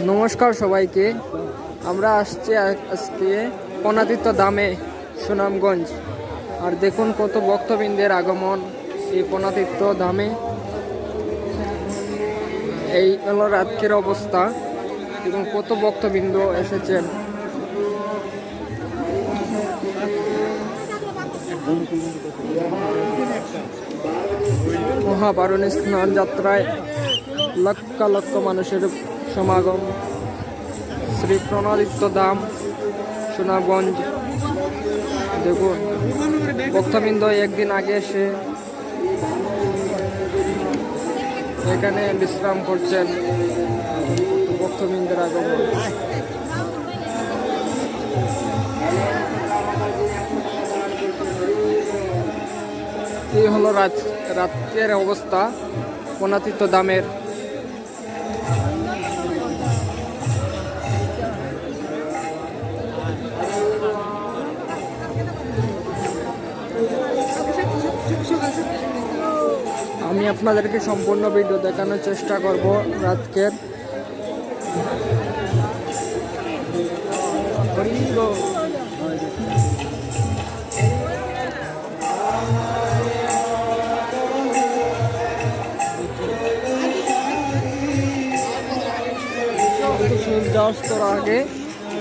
নমস্কার সবাইকে। আমরা আসছি আজকে পনাতীর্থ ধামে সুনামগঞ্জ। আর দেখুন কত ভক্তবৃন্দের আগমন এই পনাতীর্থ ধামে। এই হলো রাতের অবস্থা এবং কত ভক্তবৃন্দ এসেছেন। মহাবারণী স্নান যাত্রায় লক্ষ লক্ষ মানুষের সমাগম। শ্রী পনাতীর্থ ধাম সুনামগঞ্জ। দেখুন ভক্তবৃন্দ একদিন আগে এসে এখানে বিশ্রাম করছেন। ভক্তবৃন্দের আগমন। এই হলো রাতের অবস্থা পনাতীর্থ ধামের। আমি আপনাদেরকে সম্পূর্ণ ভিডিও দেখানোর চেষ্টা করব রাতের। সূর্যাস্তর আগে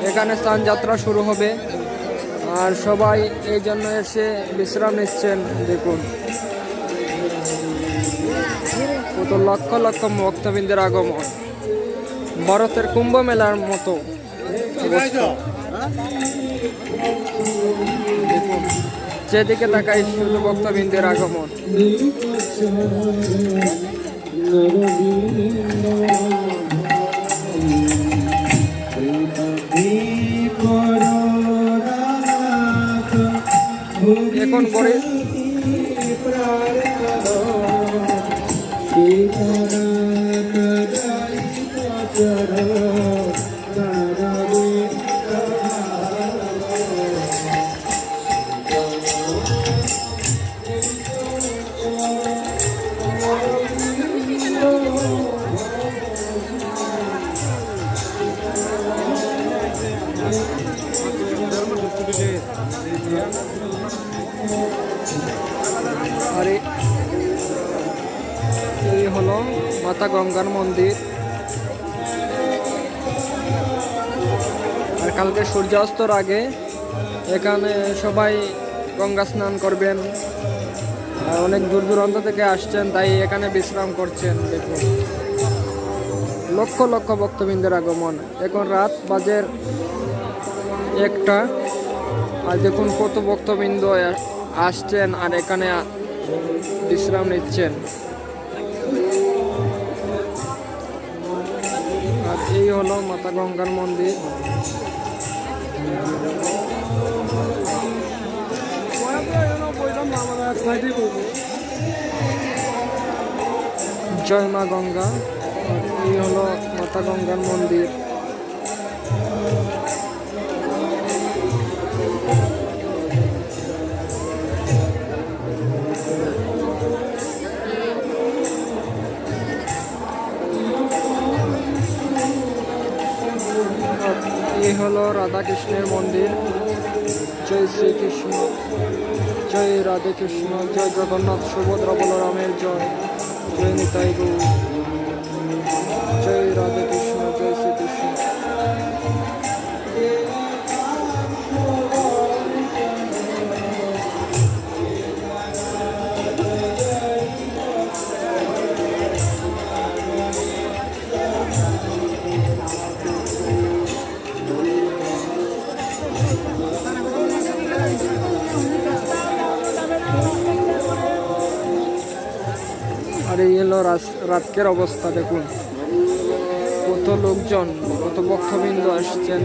এখানে স্নান যাত্রা শুরু হবে আর সবাই এই জন্য এসে বিশ্রাম নিচ্ছেন। দেখুন কত লক্ষ লক্ষ ভক্তবৃন্দের আগমন। ভারতের কুম্ভ মেলার মতো দেখুন, যেদিকে তাকাই শুধু ভক্তবৃন্দের আগমন। এখন করে আর এই হলো মাতা গঙ্গার মন্দির। আর কালকে সূর্যাস্তর আগে এখানে সবাই গঙ্গা স্নান করবেন। আর অনেক দূর দূরান্ত থেকে আসছেন, তাই এখানে বিশ্রাম করছেন। দেখুন লক্ষ লক্ষ ভক্তবৃন্দের আগমন। এখন রাত বাজে 1টা। আর দেখুন কত ভক্তবৃন্দ আসছেন আর এখানে বিশ্রাম নিচ্ছেন। আর এই হলো মাতা গঙ্গার মন্দির। জয় মা গঙ্গা। এই হলো মাতা গঙ্গার মন্দির। এই হলো রাধা কৃষ্ণের মন্দির। জয় শ্রীকৃষ্ণ, জয় রাধে কৃষ্ণ, জয় জগন্নাথ সুভদ্রা বলরামের জয়, জয় নিতাই গৌর, জয় রাধে কৃষ্ণ, জয় শ্রীকৃষ্ণ। আর এই হলো রাতের অবস্থা। দেখুন কত লোকজন, কত ভক্তবৃন্দ আসছেন।